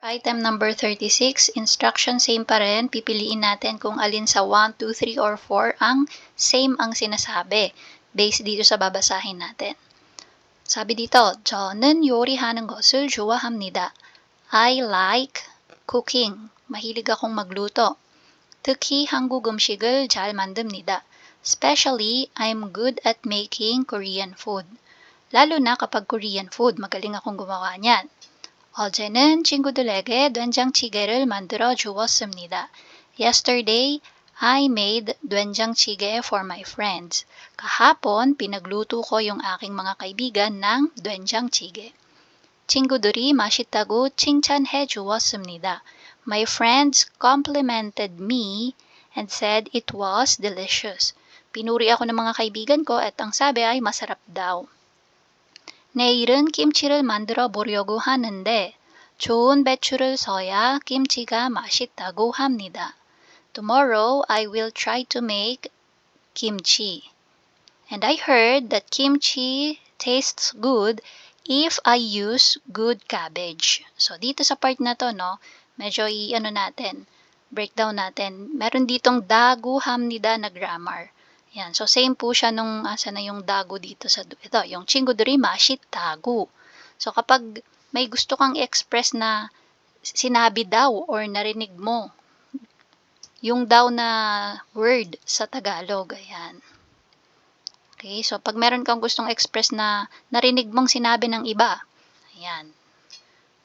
Item number 36, instruction same pa rin. Pipiliin natin kung alin sa 1, 2, 3, or 4 ang same ang sinasabi based dito sa babasahin natin. Sabi dito, 저는 요리하는 것을 좋아합니다. I like cooking. Mahilig akong magluto. 특히 한국 음식을 잘 만듭니다. Especially, I'm good at making Korean food. Lalo na kapag Korean food, magaling akong gumawa niyan. 어제는 친구들에게 된장찌개를 만들어 주었습니다. Yesterday, I made 된장찌개 for my friends. Kahapon, pinagluto ko yung aking mga kaibigan ng 된장찌개. 친구들이 맛있다고 칭찬해 주었습니다. My friends complimented me and said it was delicious. Pinuri ako ng mga kaibigan ko at ang sabi ay masarap daw. 내일은 김치를 만들어 보려고 하는데 좋은 배추를 써야 김치가 맛있다고 합니다. Tomorrow I will try to make kimchi. And I heard that kimchi tastes good if I use good cabbage. So dito sa part na to, no, medyo breakdown natin. Meron ditong daguhamnida na grammar. Yan. So, same po siya nung asa na yung dago dito sa ito. Yung 친구들이 맛있다고. So, kapag may gusto kang express na sinabi daw or narinig mo, yung daw na word sa Tagalog, ayan. Okay, so pag meron kang gustong express na narinig mong sinabi ng iba, ayan.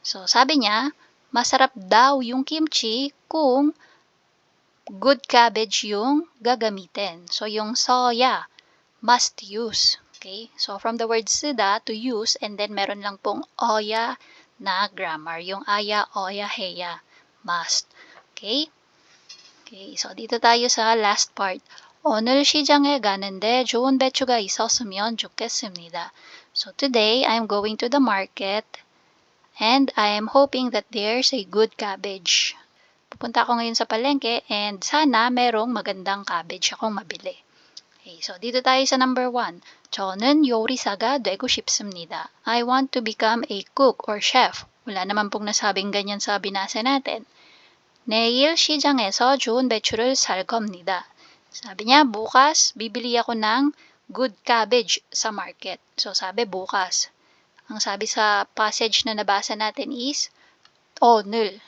So, sabi niya, masarap daw yung kimchi kung good cabbage yung gagamitin. So, yung soya, must use. Okay? So, from the word sida, to use, and then meron lang pong oya na grammar. Yung aya, oya, heya, must. Okay? Okay, so dito tayo sa last part. 오늘 시장에 가는데 좋은 배추가 있었으면 좋겠습니다. So, today, I'm going to the market and I am hoping that there's a good cabbage. Pupunta ako ngayon sa palengke and sana merong magandang cabbage akong mabili. Okay, so dito tayo sa number 1. 저는 요리사가 되고 싶습니다. I want to become a cook or chef. Wala naman pong nasabing ganyan sa binasa natin. 내일 시장에서 좋은 배추를 살 겁니다. Sabi niya, bukas bibili ako ng good cabbage sa market. So sabi bukas. Ang sabi sa passage na nabasa natin is 오늘.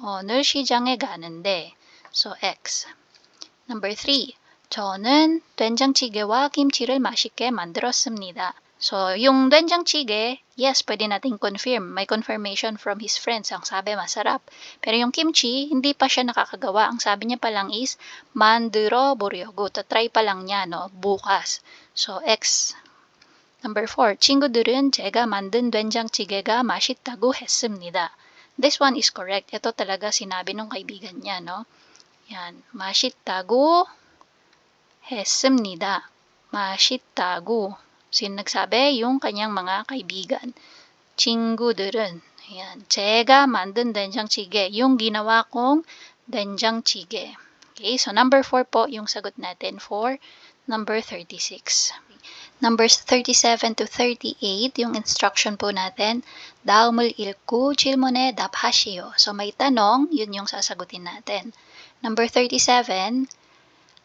오늘 시장에 가는데. So, X. Number 3. 저는 된장찌개와 김치를 맛있게 만들었습니다. So, yung 된장찌개, yes, pwede nating confirm. May confirmation from his friends. Ang sabi, masarap. Pero yung kimchi, hindi pa siya nakakagawa. Ang sabi niya pa lang is, 만들어 보려고. Tatry pa lang niya, no? Bukas. So, X. Number 4. 친구들은 제가 만든 된장찌개가 맛있다고 했습니다. This one is correct. Ito talaga sinabi ng kaibigan niya, no? Yan. 맛있다고 했습니다. 맛있다고. Sino nagsabi? Yung kanyang mga kaibigan. 친구들은. Yan. 제가 만든 된장찌개. Yung ginawa kong 된장찌개. Okay, so number 4 po yung sagot natin for number 36. Numbers 37 to 38, yung instruction po natin, 다음을 읽고 질문에 답하시오. So may tanong, yun yung sasagutin natin. Number 37,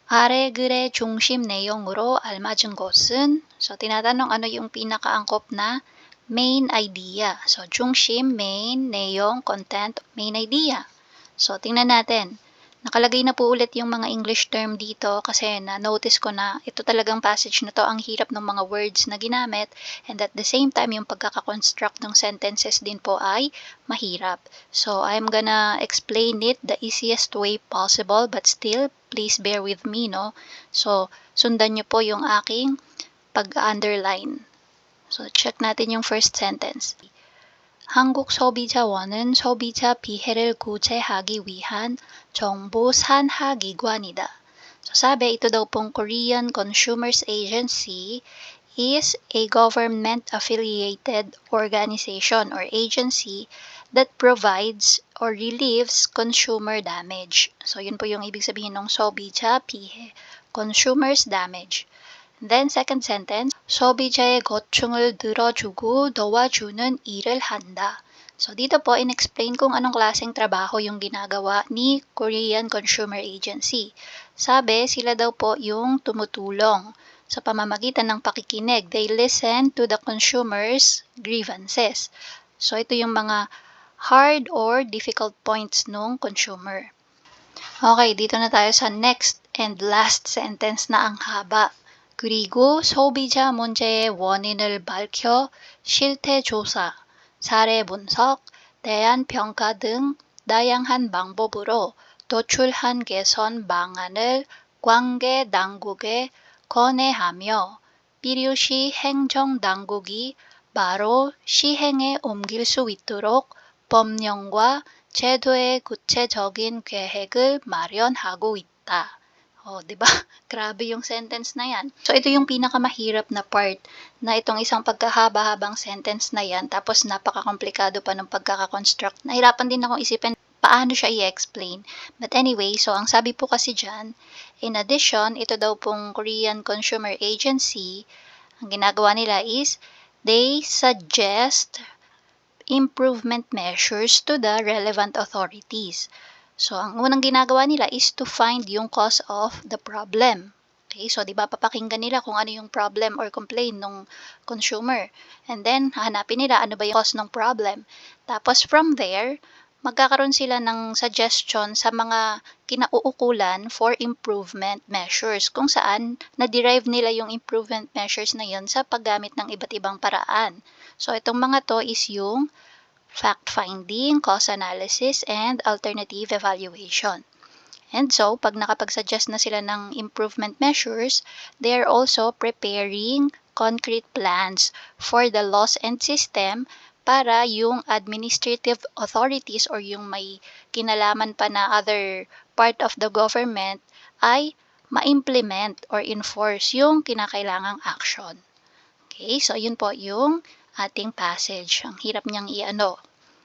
아래 글의 중심 내용으로 알맞은 것은, so tinatanong ano yung pinakaangkop na main idea. So 중심, main, 내용, content, main idea. So tingnan natin. Nakalagay na po ulit yung mga English term dito kasi na-notice ko na ito talagang passage na to ang hirap ng mga words na ginamit and at the same time yung pagkakakonstruct ng sentences din po ay mahirap. So, I'm gonna explain it the easiest way possible but still, please bear with me, no? So, sundan nyo po yung aking pag-underline. So, check natin yung first sentence. 한국 소비자원은 소비자 피해를 구제하기 위한 정보 산하 기관이다. So sabi, ito daw pong Korean Consumers Agency is a government-affiliated organization or agency that provides or relieves consumer damage. So yun po yung ibig sabihin ng 소비자 피해, consumer's damage. Then second sentence, 소비자의 고충을 들어주고 도와주는 일을 한다. So dito po, in-explain kung anong klaseng trabaho yung ginagawa ni Korean Consumer Agency. Sabi, sila daw po yung tumutulong sa pamamagitan ng pakikinig. They listen to the consumers' grievances. So ito yung mga hard or difficult points nung consumer. Okay, dito na tayo sa next and last sentence na ang haba. 그리고 소비자 문제의 원인을 밝혀 실태 조사, 사례 분석, 대안 평가 등 다양한 방법으로 도출한 개선 방안을 관계 당국에 건의하며 필요시 행정 당국이 바로 시행에 옮길 수 있도록 법령과 제도의 구체적인 계획을 마련하고 있다. Oh, 'di ba? Grabe yung sentence na 'yan. So ito yung pinakamahirap na part na itong isang pagkahaba-habang sentence na 'yan tapos napakakomplikado pa ng pagkaka-construct. Nahirapan din akong isipin paano siya i-explain. But anyway, so ang sabi po kasi diyan, in addition, ito daw pong Korean Consumer Agency, ang ginagawa nila is they suggest improvement measures to the relevant authorities. So, ang unang ginagawa nila is to find yung cause of the problem. Okay, so 'di ba papakinggan nila kung ano yung problem or complaint ng consumer. And then hahanapin nila ano ba yung cause ng problem. Tapos from there, magkakaroon sila ng suggestion sa mga kinauukulan for improvement measures kung saan na-derive nila yung improvement measures na yon sa paggamit ng iba't ibang paraan. So itong mga to is yung fact-finding, cause analysis, and alternative evaluation. And so, pag nakapag-suggest na sila ng improvement measures, they are also preparing concrete plans for the laws and system para yung administrative authorities or yung may kinalaman pa na other part of the government ay ma-implement or enforce yung kinakailangang action. Okay, so yun po yung ating passage. Ang hirap niyang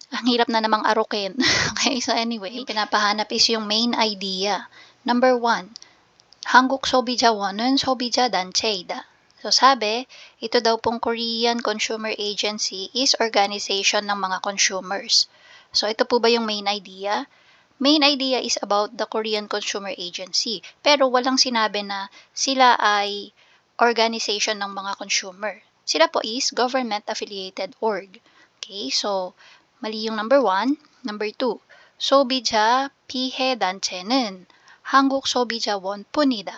ang hirap na namang arukin. Okay, so anyway, yung pinapahanap is yung main idea. Number 1, 한국 소비자원은 소비자 단체이다. So sabi, ito daw pong Korean Consumer Agency is organization ng mga consumers. So ito po ba yung main idea? Main idea is about the Korean Consumer Agency. Pero walang sinabi na sila ay organization ng mga consumer. Sila po is government-affiliated org. Okay, so mali yung number 1. Number 2, 소비자 피해 단체는 한국 소비자원뿐이다.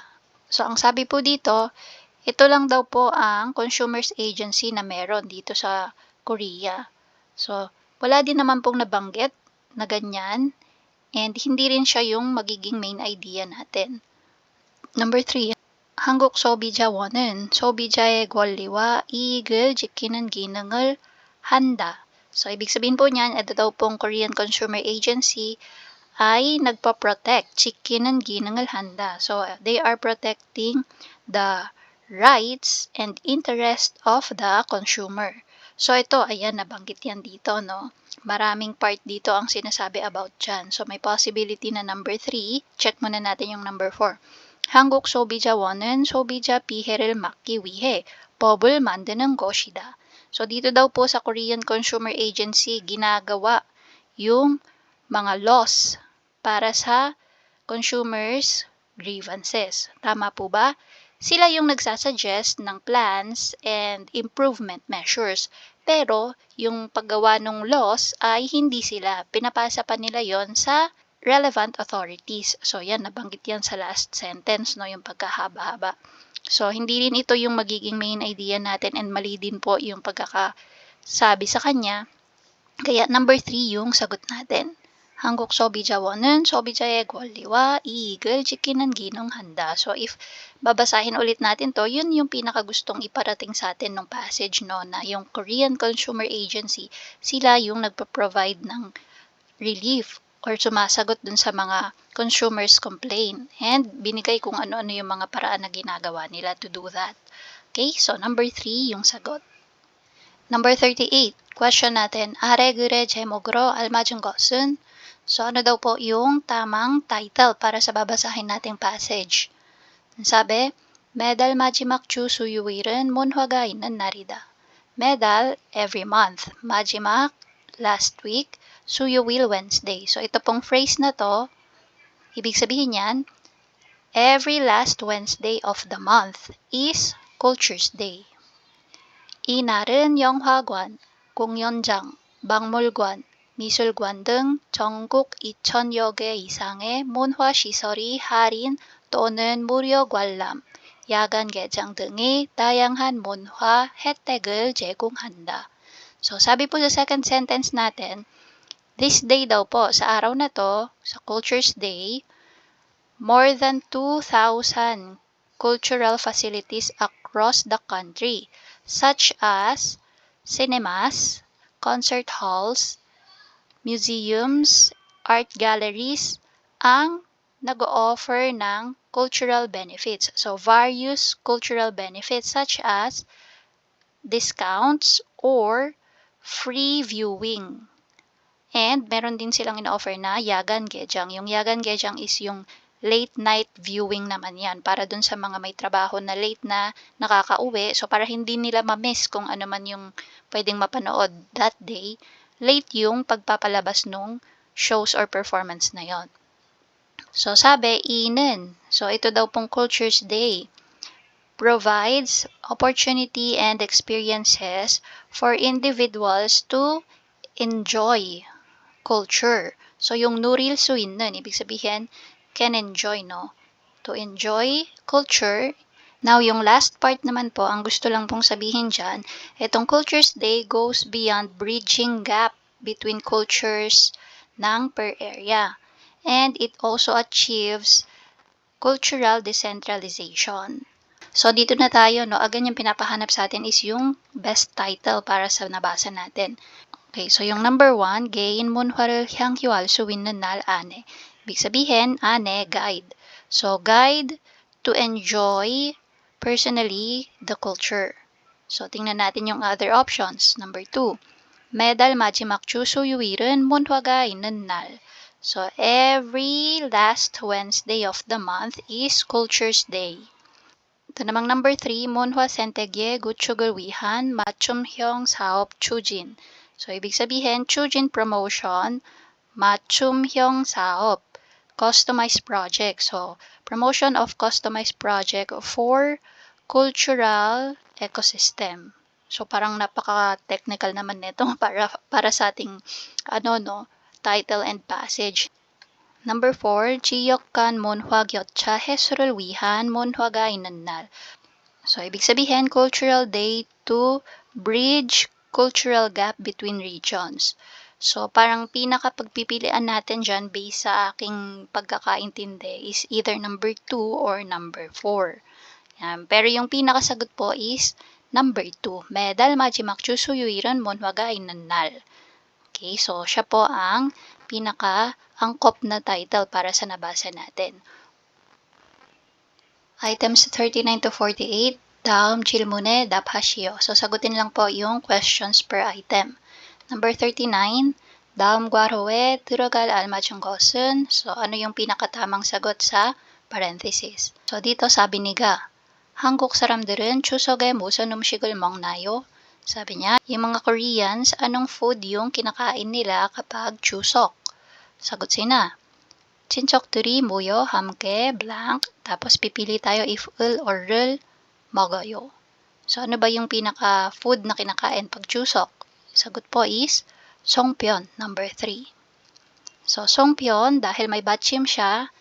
So ang sabi po dito, ito lang daw po ang consumers agency na meron dito sa Korea. So wala din naman pong nabanggit na ganyan and hindi rin siya yung magiging main idea natin. Number 3, 한국 소비자원은 소비자의 권리와 이익을 지키는 기능을 한다. So, ibig sabihin po niyan, ito daw pong Korean Consumer Agency ay nagpa-protect, 지키는 기능을 한다. So, they are protecting the rights and interest of the consumer. So, ito, ayan, nabanggit yan dito, no? Maraming part dito ang sinasabi about dyan. So, may possibility na number 3. Check muna natin yung number 4. 한국 소비자원은 소비자 피해를 막기 위해 법을 만드는 것이다. So, dito daw po sa Korean Consumer Agency, ginagawa yung mga laws para sa consumers' grievances. Tama po ba? Sila yung nagsasuggest ng plans and improvement measures. Pero, yung paggawa ng laws ay hindi sila. Pinapasa pa nila yon sa relevant authorities. So, yan, nabanggit yan sa last sentence, no, yung pagkahaba-haba. So, hindi rin ito yung magiging main idea natin and mali din po yung pagkakasabi sa kanya. Kaya number 3 yung sagot natin. 한국 소비자원은 소비자의 권리와 이익을 지키는 기능한다. So, if babasahin ulit natin to, yun yung pinakagustong iparating sa atin ng passage, no, na yung Korean Consumer Agency, sila yung nagpo-provide ng relief or sumasagot dun sa mga consumers' complaint and binigay kung ano-ano yung mga paraan na ginagawa nila to do that. Okay, so number 3 yung sagot. Number 38, question natin, 아래 글의 제목으로 알맞은 것은? So ano daw po yung tamang title para sa babasahin nating passage? Sabi, 매달 마지막 주 수요일은 문화가 있는 날이다. 매달, every month. 마지막, last week, Suyuwil Wednesday. So ito pong phrase na to, ibig sabihin yan, every last Wednesday of the month is Cultures Day. 이 날은 영화관, 공연장, 박물관, 미술관 등 전국 2,000여 개 이상의 문화시설이 할인 또는 무료 관람, 야간 개장 등의 다양한 문화 혜택을 제공한다. So, sabi po sa second sentence natin, this day daw po, sa araw na to, sa Cultures Day, more than 2,000 cultural facilities across the country, such as cinemas, concert halls, museums, art galleries, ang nag-o-offer ng cultural benefits. So, various cultural benefits such as discounts or free viewing. And meron din silang ina-offer na yagan gejang. Yung yagan gejang is yung late night viewing naman yan. Para dun sa mga may trabaho na late na nakakauwi. So para hindi nila ma-miss kung ano man yung pwedeng mapanood that day, late yung pagpapalabas nung shows or performance na yon. So sabi, inen. So ito daw pong Cultures Day provides opportunity and experiences for individuals to enjoy culture. So, yung nuril suin nun, ibig sabihin, can enjoy, no? To enjoy culture. Now, yung last part naman po, ang gusto lang pong sabihin dyan, itong Cultures Day goes beyond bridging gap between cultures ng per area. And it also achieves cultural decentralization. So, dito na tayo, no? Again, yung pinapahanap sa atin is yung best title para sa nabasa natin. Okay, so yung number 1, 개인 문화를 향유할 수 있는 날 안에. Ibig sabihin, ane, guide. So, guide to enjoy personally the culture. So, tingnan natin yung other options. Number 2, 매달 마지막 주 수요일은 문화가 있는 날. So, every last Wednesday of the month is Cultures Day. ito namang number 3, 문화 생태계 구축을 위한 맞춤형 사업 추진. So, ibig sabihin, 추진 promotion, 맞춤형 사업, customized project. So, promotion of customized project for cultural ecosystem. So, parang napaka-technical naman nito para sa ating title and passage. Number 4, 지역 간 문화 교차 해소를 위한 문화가 있는 날. So, ibig sabihin, Cultural Day to bridge cultural gap between regions. So, parang pinaka-pagpipilian natin dyan based sa aking pagkakaintindi is either number 2 or number 4. Yan. Pero yung pinakasagot po is number 2. 매달 마지막 주 수요일은 문화가 있는 날. Okay, so siya po ang pinaka-angkop na title para sa nabasa natin. Items 39 to 48, 다음 질문에 답하시오. So, sagutin lang po yung questions per item. Number 39, 다음 괄호에 들어갈 알맞은 것은, so ano yung pinakatamang sagot sa parenthesis. So, dito sabi ni Ga, 한국 사람들은 추석에 무슨 음식을 먹나요? Sabi niya, yung mga Koreans, anong food yung kinakain nila kapag Chuseok? Sagot sina, 친척들이 모여 함께 blank, tapos pipili tayo if 을 or 를 먹어요. So, ano ba yung pinaka-food na kinakain pag Chuseok? Sagot po is 송편, number 3. So, 송편, dahil may batchim siya,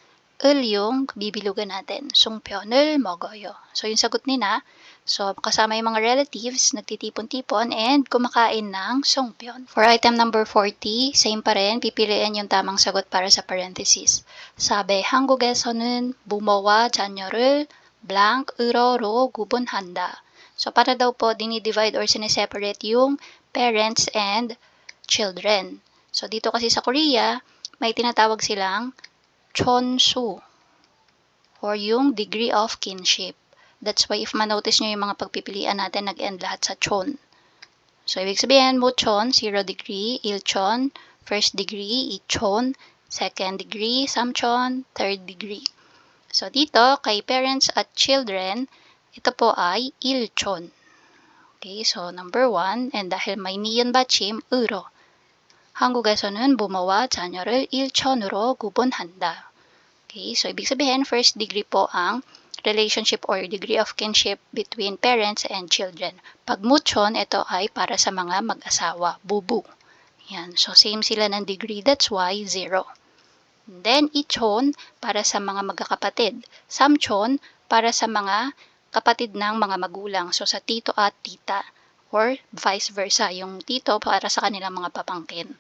을 yung bibilugan natin. 송편을 먹어요. So, yung sagot nila, so kasama yung mga relatives, nagtitipon-tipon, and kumakain ng 송편. For item number 40, same pa rin, pipiliin yung tamang sagot para sa parenthesis. 사배, 한국에서는 부모와 자녀를 blank으로로 구분한다. So, para daw po dinidivide or sineseparate yung parents and children. So, dito kasi sa Korea, may tinatawag silang chonsu or yung degree of kinship. That's why if manotice nyo yung mga pagpipilian natin, nag-end lahat sa chon. So, ibig sabihin, muchon, 0 degree, ilchon, first degree, ichon, second degree, samchon, third degree. So, dito, kay parents at children, ito po ay ilchon. Okay, so number 1, and dahil may niyon batchim, uro. 한국에서는 부모와 자녀를 일천으로 구분한다. Okay, so ibig sabihin, first degree po ang relationship or degree of kinship between parents and children. Pag muchon, ito ay para sa mga mag-asawa, bubu. Yan, so same sila ng degree, that's why 0. And then, ichon, para sa mga magkakapatid. Samchon, para sa mga kapatid ng mga magulang. So, sa tito at tita. Or vice versa, yung tito para sa kanilang mga papangkin.